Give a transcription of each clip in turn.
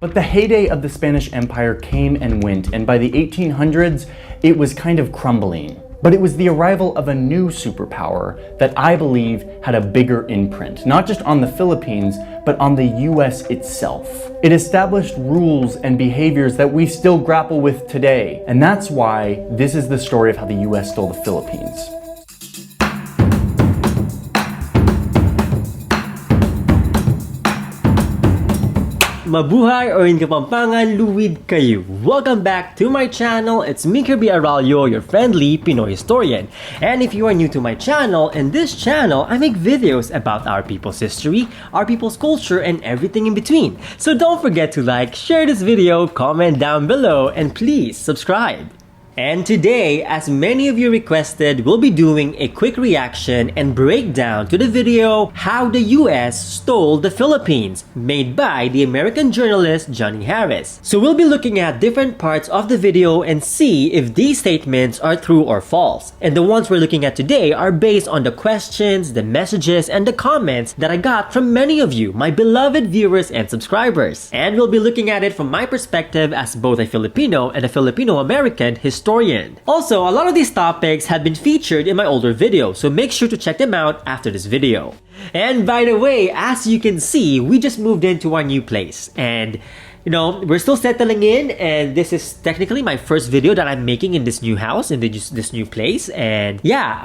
But the heyday of the Spanish Empire came and went, and by the 1800s, it was kind of crumbling. But it was the arrival of a new superpower that I believe had a bigger imprint, not just on the Philippines, but on the US itself. It established rules and behaviors that we still grapple with today. And that's why this is the story of how the US stole the Philippines. Mabuhay or in Kapampangan, luwid kayo. Welcome back to my channel. It's me, Kirby Araullo, your friendly Pinoy historian. And if you are new to my channel, in this channel, I make videos about our people's history, our people's culture, and everything in between. So don't forget to like, share this video, comment down below, and please subscribe. And today, as many of you requested, we'll be doing a quick reaction and breakdown to the video How the US Stole the Philippines, made by the American journalist Johnny Harris. So we'll be looking at different parts of the video and see if these statements are true or false. And the ones we're looking at today are based on the questions, the messages, and the comments that I got from many of you, my beloved viewers and subscribers. And we'll be looking at it from my perspective as both a Filipino and a Filipino-American historian. Also, a lot of these topics have been featured in my older videos, so make sure to check them out after this video. And by the way, as you can see, we just moved into our new place, and you know, we're still settling in, and this is technically my first video that I'm making in this new house, in this new place. And yeah,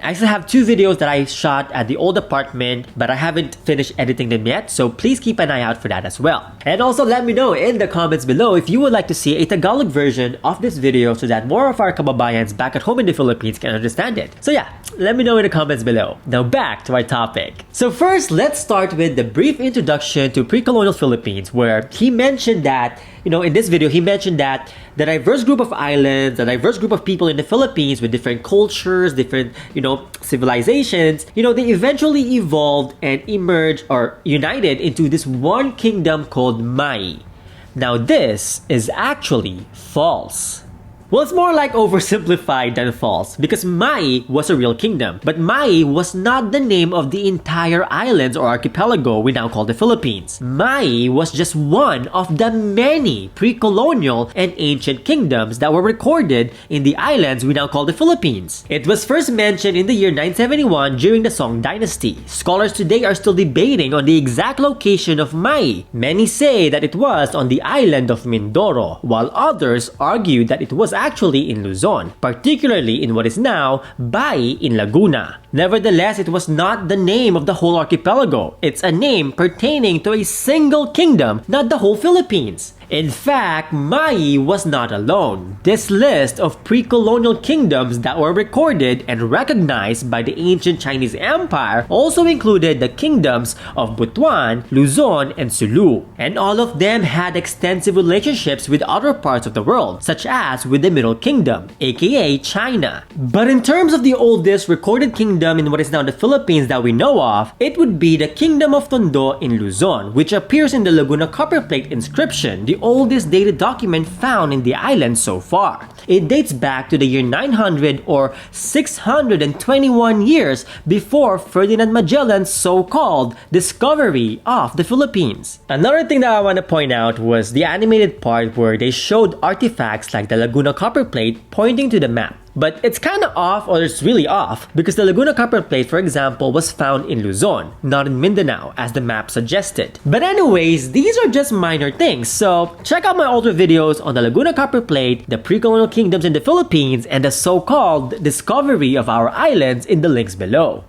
I still have two videos that I shot at the old apartment, but I haven't finished editing them yet, so please keep an eye out for that as well. And also let me know in the comments below if you would like to see a Tagalog version of this video so that more of our kababayans back at home in the Philippines can understand it. So yeah, let me know in the comments below. Now back to our topic. So first, let's start with the brief introduction to pre-colonial Philippines, where he mentioned that, you know, in this video, he mentioned that the diverse group of islands, the diverse group of people in the Philippines with different cultures, different, you know, civilizations, you know, they eventually evolved and emerged or united into this one kingdom called WWII. Now this is actually false. Well, it's more like oversimplified than false, because WWII was a real kingdom, but WWII was not the name of the entire islands or archipelago we now call the Philippines. WWII was just one of the many pre-colonial and ancient kingdoms that were recorded in the islands we now call the Philippines. It was first mentioned in the year 971 during the Song Dynasty. Scholars today are still debating on the exact location of WWII. Many say that it was on the island of Mindoro, while others argue that it was actually in Luzon, particularly in what is now Bai in Laguna. Nevertheless, it was not the name of the whole archipelago. It's a name pertaining to a single kingdom, not the whole Philippines. In fact, WWII was not alone. This list of pre-colonial kingdoms that were recorded and recognized by the ancient Chinese Empire also included the kingdoms of Butuan, Luzon, and Sulu. And all of them had extensive relationships with other parts of the world, such as with the Middle Kingdom, aka China. But in terms of the oldest recorded kingdom in what is now the Philippines that we know of, it would be the Kingdom of Tondo in Luzon, which appears in the Laguna copperplate inscription, the oldest dated document found in the island so far. It dates back to the year 900 or 621 years before Ferdinand Magellan's so-called discovery of the Philippines. Another thing that I want to point out was the animated part where they showed artifacts like the Laguna copperplate pointing to the map. But it's kind of off, or it's really off, because the Laguna copperplate, for example, was found in Luzon, not in Mindanao, as the map suggested. But anyways, these are just minor things, so check out my older videos on the Laguna copperplate, the pre-colonial kingdoms in the Philippines, and the so-called discovery of our islands in the links below.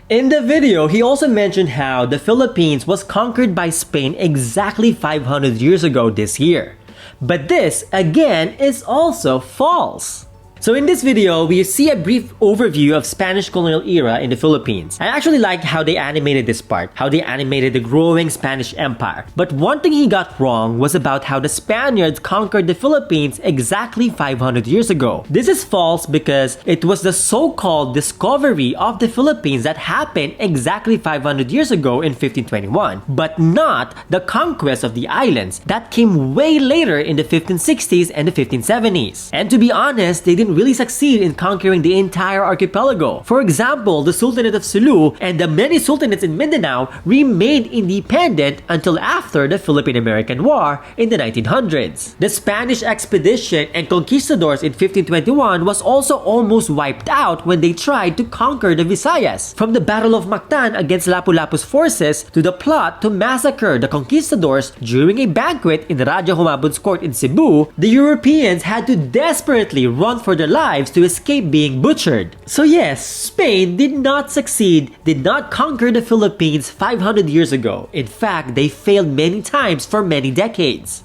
In the video, he also mentioned how the Philippines was conquered by Spain exactly 500 years ago this year. But this, again, is also false. So in this video, we see a brief overview of Spanish colonial era in the Philippines. I actually like how they animated this part, how they animated the growing Spanish Empire. But one thing he got wrong was about how the Spaniards conquered the Philippines exactly 500 years ago. This is false because it was the so-called discovery of the Philippines that happened exactly 500 years ago in 1521, but not the conquest of the islands that came way later in the 1560s and the 1570s. And to be honest, they didn't didn't really succeed in conquering the entire archipelago. For example, the Sultanate of Sulu and the many sultanates in Mindanao remained independent until after the Philippine-American War in the 1900s. The Spanish expedition and conquistadors in 1521 was also almost wiped out when they tried to conquer the Visayas. From the Battle of Mactan against Lapu-Lapu's forces to the plot to massacre the conquistadors during a banquet in Raja Humabon's court in Cebu, the Europeans had to desperately run for their lives to escape being butchered. So yes, Spain did not succeed, did not conquer the Philippines 500 years ago. In fact, they failed many times for many decades.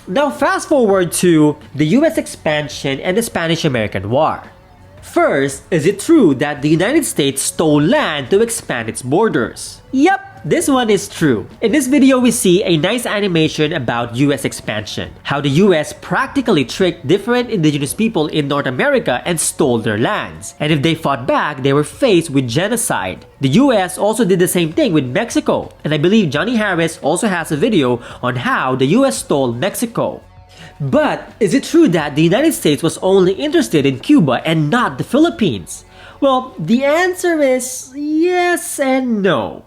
Now fast forward to the US expansion and the Spanish-American War. First, is it true that the United States stole land to expand its borders? Yep, this one is true. In this video, we see a nice animation about US expansion. How the US practically tricked different indigenous people in North America and stole their lands. And if they fought back, they were faced with genocide. The US also did the same thing with Mexico. And I believe Johnny Harris also has a video on how the US stole Mexico. But is it true that the United States was only interested in Cuba and not the Philippines? Well, the answer is yes and no.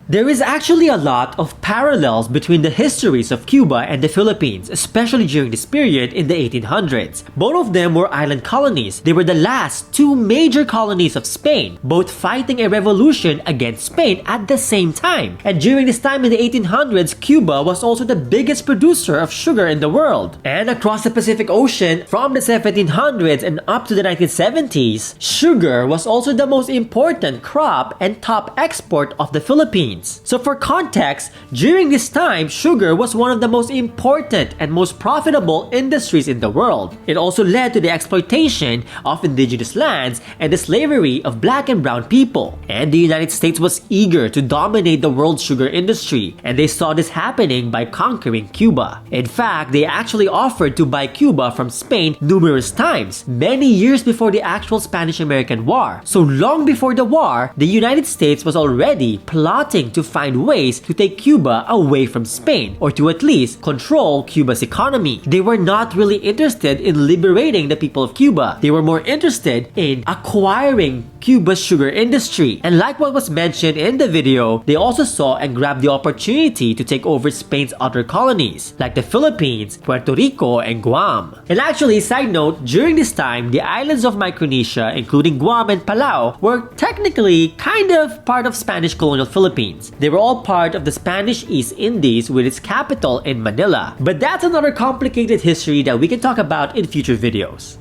There is actually a lot of parallels between the histories of Cuba and the Philippines, especially during this period in the 1800s. Both of them were island colonies. They were the last two major colonies of Spain, both fighting a revolution against Spain at the same time. And during this time in the 1800s, Cuba was also the biggest producer of sugar in the world. And across the Pacific Ocean, from the 1700s and up to the 1970s, sugar was also the most important crop and top export of the Philippines. So for context, during this time, sugar was one of the most important and most profitable industries in the world. It also led to the exploitation of indigenous lands and the slavery of black and brown people. And the United States was eager to dominate the world's sugar industry, and they saw this happening by conquering Cuba. In fact, they actually offered to buy Cuba from Spain numerous times, many years before the actual Spanish-American War. So long before the war, the United States was already plotting to find ways to take Cuba away from Spain, or to at least control Cuba's economy. They were not really interested in liberating the people of Cuba. They were more interested in acquiring Cuba's sugar industry. And like what was mentioned in the video, they also saw and grabbed the opportunity to take over Spain's other colonies, like the Philippines, Puerto Rico, and Guam. And actually, side note, during this time, the islands of Micronesia, including Guam and Palau, were technically kind of part of Spanish colonial Philippines. They were all part of the Spanish East Indies with its capital in Manila. But that's another complicated history that we can talk about in future videos.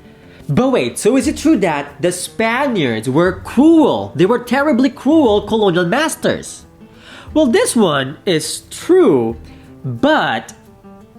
But wait, so is it true that the Spaniards were cruel? They were terribly cruel colonial masters? Well, this one is true, but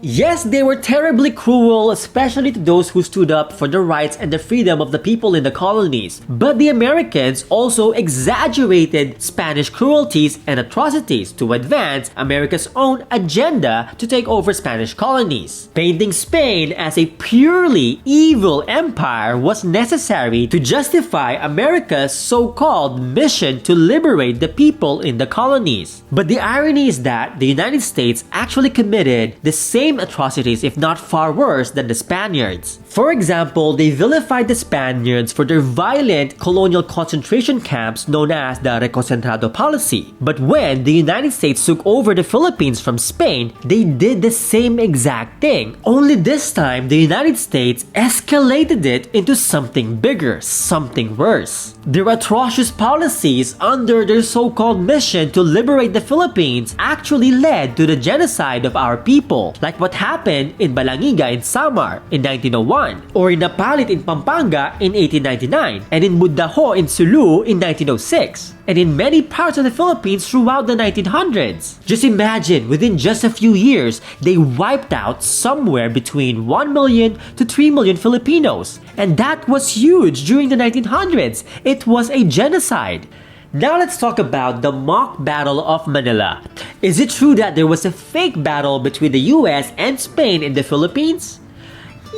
yes, they were terribly cruel, especially to those who stood up for the rights and the freedom of the people in the colonies. But the Americans also exaggerated Spanish cruelties and atrocities to advance America's own agenda to take over Spanish colonies. Painting Spain as a purely evil empire was necessary to justify America's so-called mission to liberate the people in the colonies. But the irony is that the United States actually committed the same atrocities, if not far worse, than the Spaniards. For example, they vilified the Spaniards for their violent colonial concentration camps known as the Reconcentrado policy. But when the United States took over the Philippines from Spain, they did the same exact thing. Only this time, the United States escalated it into something bigger, something worse. Their atrocious policies under their so-called mission to liberate the Philippines actually led to the genocide of our people, like what happened in Balangiga in Samar in 1901, or in Napalit in Pampanga in 1899, and in Bundaho in Sulu in 1906, and in many parts of the Philippines throughout the 1900s. Just imagine, within just a few years, they wiped out somewhere between 1 million to 3 million Filipinos. And that was huge during the 1900s. It was a genocide. Now let's talk about the mock battle of Manila. Is it true that there was a fake battle between the US and Spain in the Philippines?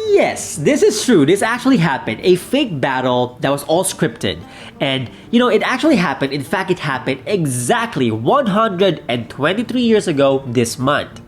Yes, this is true. This actually happened. A fake battle that was all scripted. And, it actually happened. In fact, it happened exactly 123 years ago this month.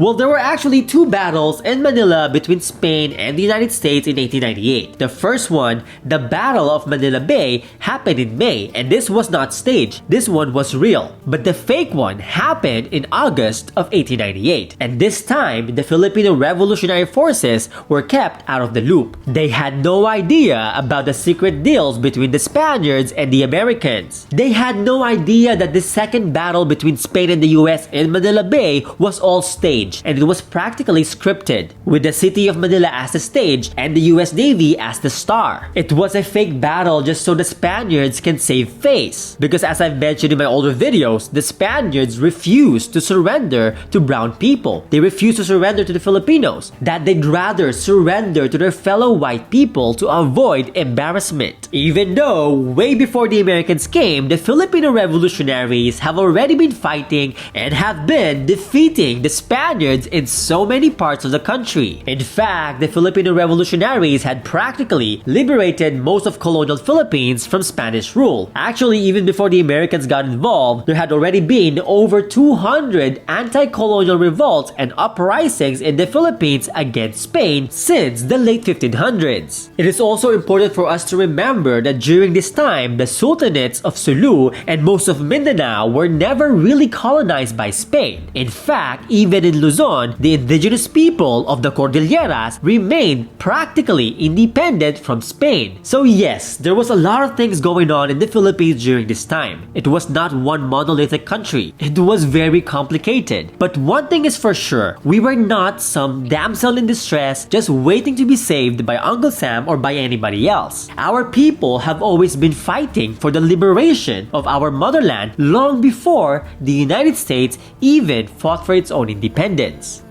Well, there were actually two battles in Manila between Spain and the United States in 1898. The first one, the Battle of Manila Bay, happened in May, and this was not staged. This one was real. But the fake one happened in August of 1898. And this time, the Filipino Revolutionary Forces were kept out of the loop. They had no idea about the secret deals between the Spaniards and the Americans. They had no idea that the second battle between Spain and the US in Manila Bay was all staged, and it was practically scripted, with the city of Manila as the stage and the US Navy as the star. It was a fake battle just so the Spaniards can save face, because as I've mentioned in my older videos, the Spaniards refused to surrender to brown people. They refused to surrender to the Filipinos, that they'd rather surrender to their fellow white people to avoid embarrassment. Even though, way before the Americans came, the Filipino revolutionaries have already been fighting and have been defeating the Spaniards in so many parts of the country. In fact, the Filipino revolutionaries had practically liberated most of colonial Philippines from Spanish rule. Actually, even before the Americans got involved, there had already been over 200 anti-colonial revolts and uprisings in the Philippines against Spain since the late 1500s. It is also important for us to remember that during this time, the sultanates of Sulu and most of Mindanao were never really colonized by Spain. In fact, even in Luzon, the indigenous people of the Cordilleras remained practically independent from Spain. So yes, there was a lot of things going on in the Philippines during this time. It was not one monolithic country. It was very complicated. But one thing is for sure, we were not some damsel in distress just waiting to be saved by Uncle Sam or by anybody else. Our people have always been fighting for the liberation of our motherland long before the United States even fought for its own independence.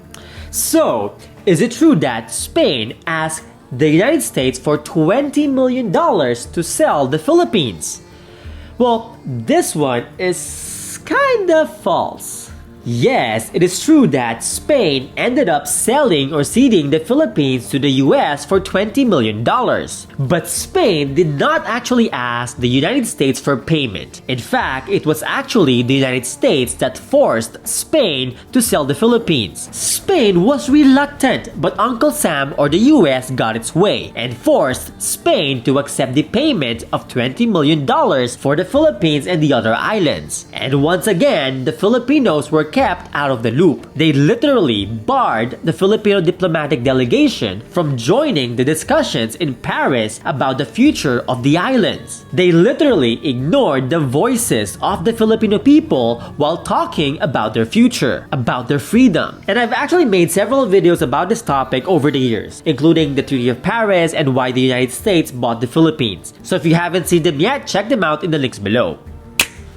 So, is it true that Spain asked the United States for $20 million to sell the Philippines? Well, this one is kinda false. Yes, it is true that Spain ended up selling or ceding the Philippines to the US for $20 million. But Spain did not actually ask the United States for payment. In fact, it was actually the United States that forced Spain to sell the Philippines. Spain was reluctant, but Uncle Sam or the US got its way and forced Spain to accept the payment of $20 million for the Philippines and the other islands. And once again, the Filipinos were kept out of the loop. They literally barred the Filipino diplomatic delegation from joining the discussions in Paris about the future of the islands. They literally ignored the voices of the Filipino people while talking about their future, about their freedom. And I've actually made several videos about this topic over the years, including the Treaty of Paris and why the United States bought the Philippines. So if you haven't seen them yet, check them out in the links below.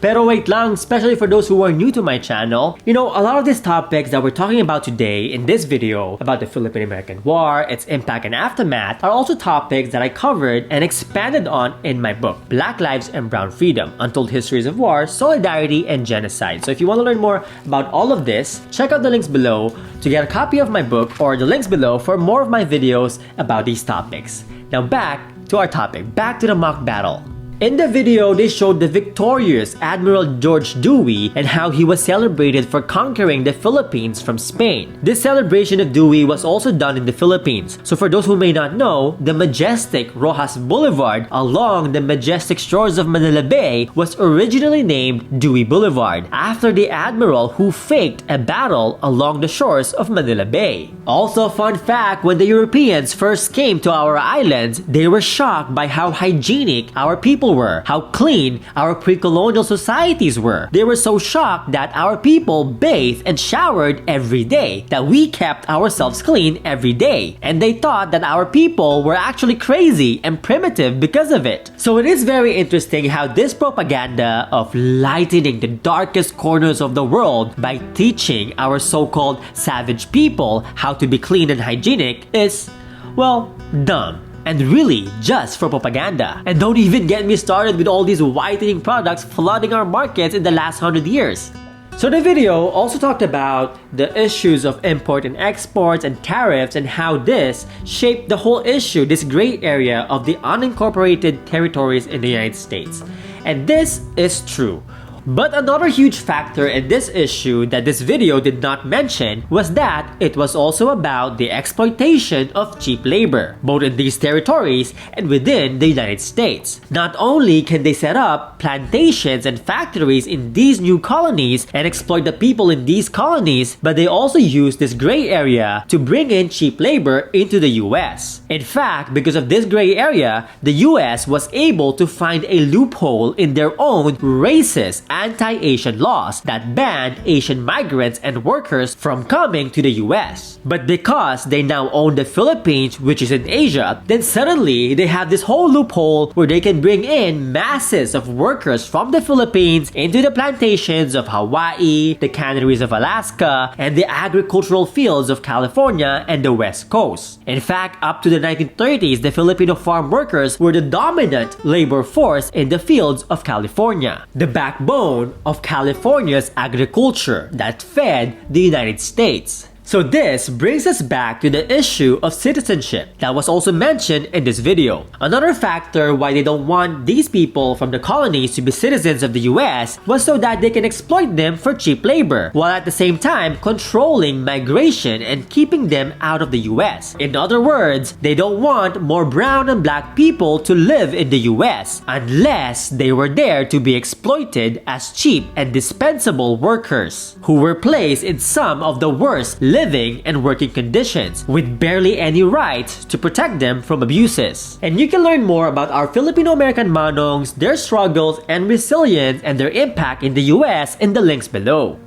Pero wait lang, especially for those who are new to my channel, a lot of these topics that we're talking about today in this video about the Philippine-American War, its impact and aftermath, are also topics that I covered and expanded on in my book, Black Lives and Brown Freedom, Untold Histories of War, Solidarity, and Genocide. So if you want to learn more about all of this, check out the links below to get a copy of my book or the links below for more of my videos about these topics. Now back to our topic, back to the mock battle. In the video, they showed the victorious Admiral George Dewey and how he was celebrated for conquering the Philippines from Spain. This celebration of Dewey was also done in the Philippines. So for those who may not know, the majestic Rojas Boulevard along the majestic shores of Manila Bay was originally named Dewey Boulevard, after the admiral who faked a battle along the shores of Manila Bay. Also, fun fact, when the Europeans first came to our islands, they were shocked by how hygienic our people were, how clean our pre-colonial societies were. They were so shocked that our people bathed and showered every day, that we kept ourselves clean every day. And they thought that our people were actually crazy and primitive because of it. So it is very interesting how this propaganda of lightening the darkest corners of the world by teaching our so-called savage people how to be clean and hygienic is, well, dumb. And really just for propaganda. And don't even get me started with all these whitening products flooding our markets in the last 100 years. So the video also talked about the issues of import and exports and tariffs and how this shaped the whole issue, this gray area of the unincorporated territories in the United States. And this is true. But another huge factor in this issue that this video did not mention was that it was also about the exploitation of cheap labor, both in these territories and within the United States. Not only can they set up plantations and factories in these new colonies and exploit the people in these colonies, but they also use this gray area to bring in cheap labor into the US. In fact, because of this gray area, the US was able to find a loophole in their own racist anti-Asian laws that banned Asian migrants and workers from coming to the US. But because they now own the Philippines, which is in Asia, then suddenly they have this whole loophole where they can bring in masses of workers from the Philippines into the plantations of Hawaii, the canneries of Alaska, and the agricultural fields of California and the West Coast. In fact, up to the 1930s, the Filipino farm workers were the dominant labor force in the fields of California, the backbone of California's agriculture that fed the United States. So this brings us back to the issue of citizenship that was also mentioned in this video. Another factor why they don't want these people from the colonies to be citizens of the US was so that they can exploit them for cheap labor, while at the same time controlling migration and keeping them out of the US. In other words, they don't want more brown and black people to live in the US unless they were there to be exploited as cheap and dispensable workers who were placed in some of the worst living and working conditions with barely any rights to protect them from abuses. And you can learn more about our Filipino-American manongs, their struggles and resilience and their impact in the US in the links below.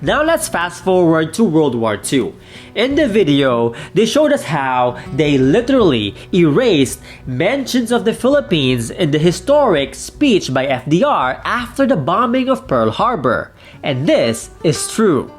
Now let's fast forward to World War II. In the video, they showed us how they literally erased mentions of the Philippines in the historic speech by FDR after the bombing of Pearl Harbor. And this is true.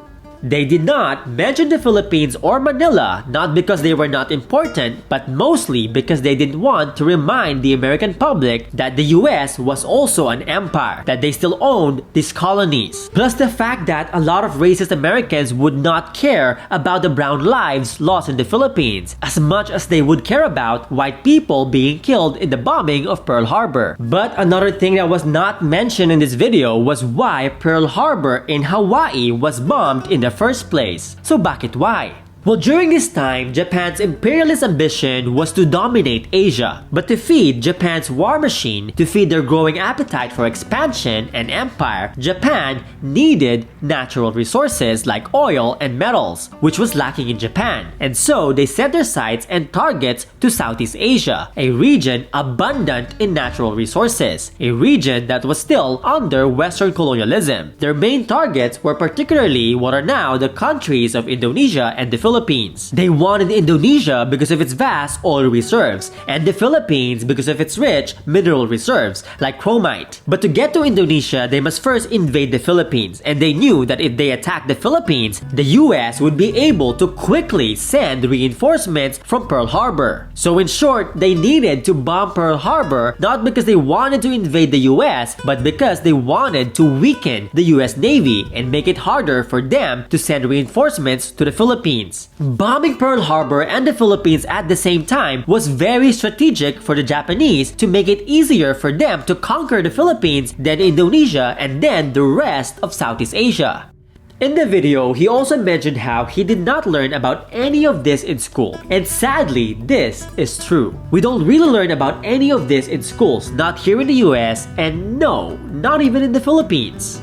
They did not mention the Philippines or Manila, not because they were not important, but mostly because they didn't want to remind the American public that the US was also an empire, that they still owned these colonies. Plus the fact that a lot of racist Americans would not care about the brown lives lost in the Philippines as much as they would care about white people being killed in the bombing of Pearl Harbor. But another thing that was not mentioned in this video was why Pearl Harbor in Hawaii was bombed in the first place. So bakit why? Well, during this time, Japan's imperialist ambition was to dominate Asia. But to feed Japan's war machine, to feed their growing appetite for expansion and empire, Japan needed natural resources like oil and metals, which was lacking in Japan. And so they set their sights and targets to Southeast Asia, a region abundant in natural resources, a region that was still under Western colonialism. Their main targets were particularly what are now the countries of Indonesia and the Philippines. They wanted Indonesia because of its vast oil reserves, and the Philippines because of its rich mineral reserves like chromite. But to get to Indonesia, they must first invade the Philippines, and they knew that if they attacked the Philippines, the US would be able to quickly send reinforcements from Pearl Harbor. So in short, they needed to bomb Pearl Harbor not because they wanted to invade the US, but because they wanted to weaken the US Navy and make it harder for them to send reinforcements to the Philippines. Bombing Pearl Harbor and the Philippines at the same time was very strategic for the Japanese to make it easier for them to conquer the Philippines, then Indonesia, and then the rest of Southeast Asia. In the video, he also mentioned how he did not learn about any of this in school. And sadly, this is true. We don't really learn about any of this in schools, not here in the US, and no, not even in the Philippines.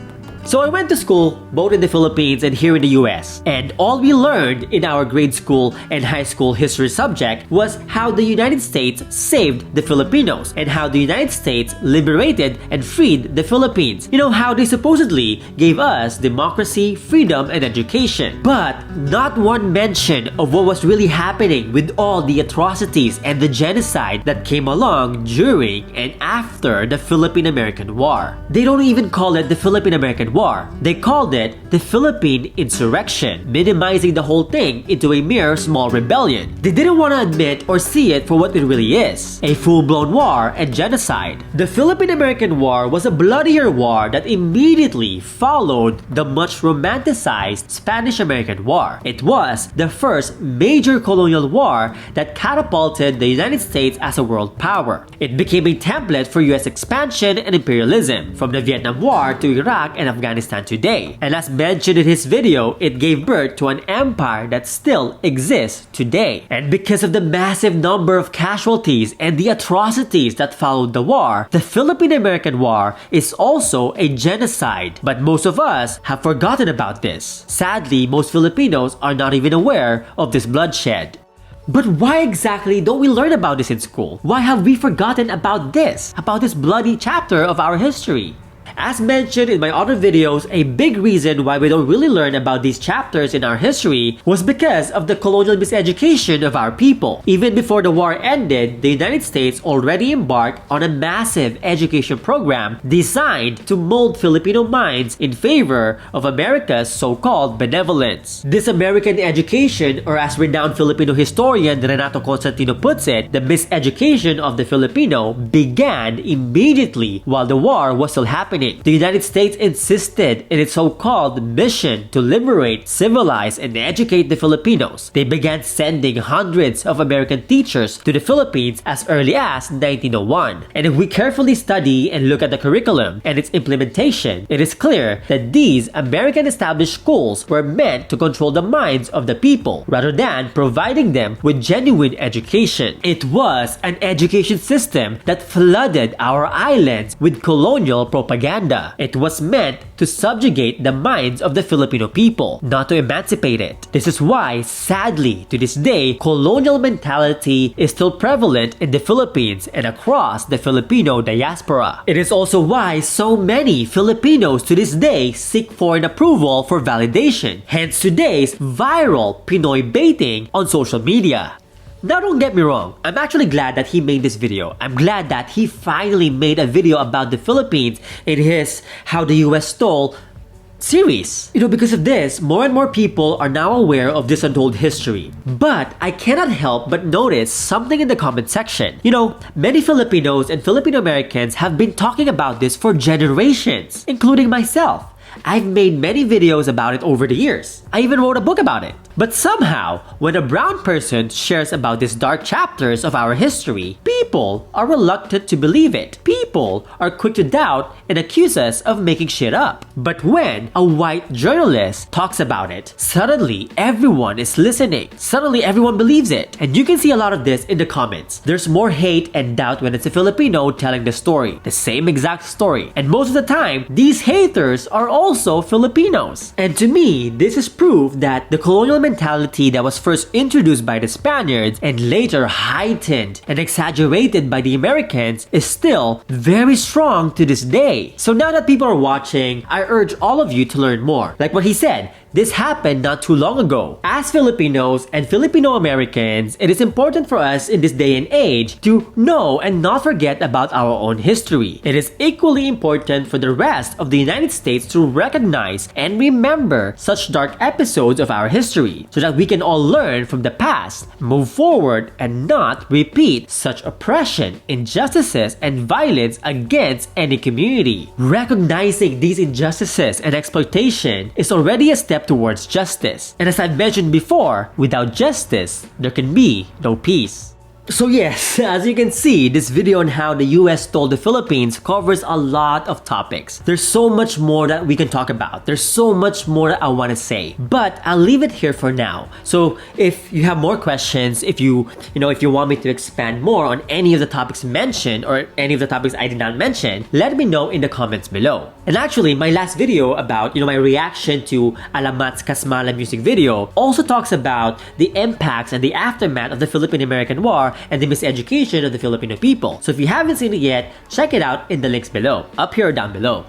So I went to school both in the Philippines and here in the US, and all we learned in our grade school and high school history subject was how the United States saved the Filipinos and how the United States liberated and freed the Philippines. You know, how they supposedly gave us democracy, freedom, and education. But not one mention of what was really happening with all the atrocities and the genocide that came along during and after the Philippine-American War. They don't even call it the Philippine-American War. War. They called it the Philippine Insurrection, minimizing the whole thing into a mere small rebellion. They didn't want to admit or see it for what it really is, a full-blown war and genocide. The Philippine-American War was a bloodier war that immediately followed the much romanticized Spanish-American War. It was the first major colonial war that catapulted the United States as a world power. It became a template for US expansion and imperialism, from the Vietnam War to Iraq and Afghanistan today. And as mentioned in his video, it gave birth to an empire that still exists today. And because of the massive number of casualties and the atrocities that followed the war, the Philippine-American War is also a genocide. But most of us have forgotten about this. Sadly, most Filipinos are not even aware of this bloodshed. But why exactly don't we learn about this in school? Why have we forgotten about this bloody chapter of our history? As mentioned in my other videos, a big reason why we don't really learn about these chapters in our history was because of the colonial miseducation of our people. Even before the war ended, the United States already embarked on a massive education program designed to mold Filipino minds in favor of America's so-called benevolence. This American education, or as renowned Filipino historian Renato Constantino puts it, the miseducation of the Filipino began immediately while the war was still happening. The United States insisted in its so-called mission to liberate, civilize, and educate the Filipinos. They began sending hundreds of American teachers to the Philippines as early as 1901. And if we carefully study and look at the curriculum and its implementation, it is clear that these American established schools were meant to control the minds of the people rather than providing them with genuine education. It was an education system that flooded our islands with colonial propaganda. It was meant to subjugate the minds of the Filipino people, not to emancipate it. This is why, sadly, to this day, colonial mentality is still prevalent in the Philippines and across the Filipino diaspora. It is also why so many Filipinos to this day seek foreign approval for validation, hence today's viral Pinoy baiting on social media. Now don't get me wrong, I'm actually glad that he made this video. I'm glad that he finally made a video about the Philippines in his How the US Stole series. Because of this, more and more people are now aware of this untold history. But I cannot help but notice something in the comment section. Many Filipinos and Filipino Americans have been talking about this for generations, including myself. I've made many videos about it over the years. I even wrote a book about it. But somehow, when a brown person shares about these dark chapters of our history, people are reluctant to believe it. People are quick to doubt and accuse us of making shit up. But when a white journalist talks about it, suddenly everyone is listening. Suddenly everyone believes it. And you can see a lot of this in the comments. There's more hate and doubt when it's a Filipino telling the story. The same exact story. And most of the time, these haters are also Filipinos. And to me, this is proof that the colonial mentality that was first introduced by the Spaniards and later heightened and exaggerated by the Americans is still very strong to this day. So now that people are watching, I urge all of you to learn more. Like what he said, this happened not too long ago. As Filipinos and Filipino Americans, it is important for us in this day and age to know and not forget about our own history. It is equally important for the rest of the United States to recognize and remember such dark episodes of our history so that we can all learn from the past, move forward, and not repeat such oppression, injustices, and violence against any community. Recognizing these injustices and exploitation is already a step towards justice. And as I've mentioned before, without justice, there can be no peace. So yes, as you can see, this video on how the US stole the Philippines covers a lot of topics. There's so much more that we can talk about. There's so much more that I want to say. But I'll leave it here for now. So if you have more questions, if you want me to expand more on any of the topics mentioned or any of the topics I did not mention, let me know in the comments below. And actually, my last video about, my reaction to Alamat's Kasmala music video also talks about the impacts and the aftermath of the Philippine-American War and the miseducation of the Filipino people. So if you haven't seen it yet, check it out in the links below, up here or down below.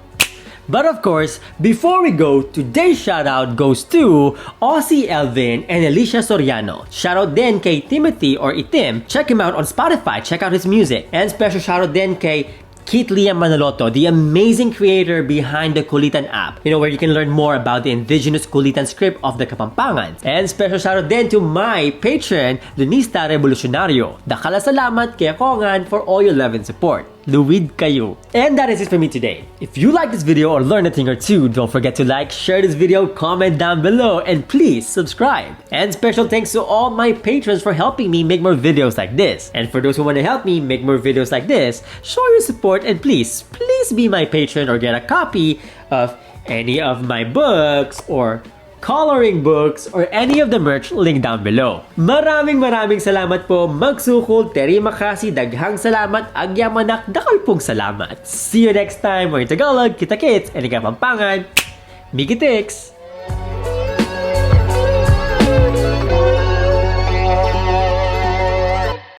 But of course, before we go, today's shoutout goes to Aussie Elvin and Alicia Soriano. Shoutout din kay Timothy or Itim. Check him out on Spotify, check out his music. And special shoutout din kay Kit Liam Manaloto, the amazing creator behind the Kulitan app, where you can learn more about the indigenous Kulitan script of the Kapampangans. And special shoutout din to my patron, Lunista Revolucionario. Dakala salamat kay Kongan for all your love and support. Luwid kayo. And that is it for me today. If you like this video or learn a thing or two, don't forget to like, share this video, comment down below, and please subscribe. And special thanks to all my patrons for helping me make more videos like this. And for those who want to help me make more videos like this, show your support and please be my patron or get a copy of any of my books or coloring books or any of the merch link down below. Maraming salamat po. Magsukol, terima kasih, daghang salamat, agyamanak, dakal pong salamat. See you next time. We're in Tagalog, kita kits, and Kapampangan, Migitix!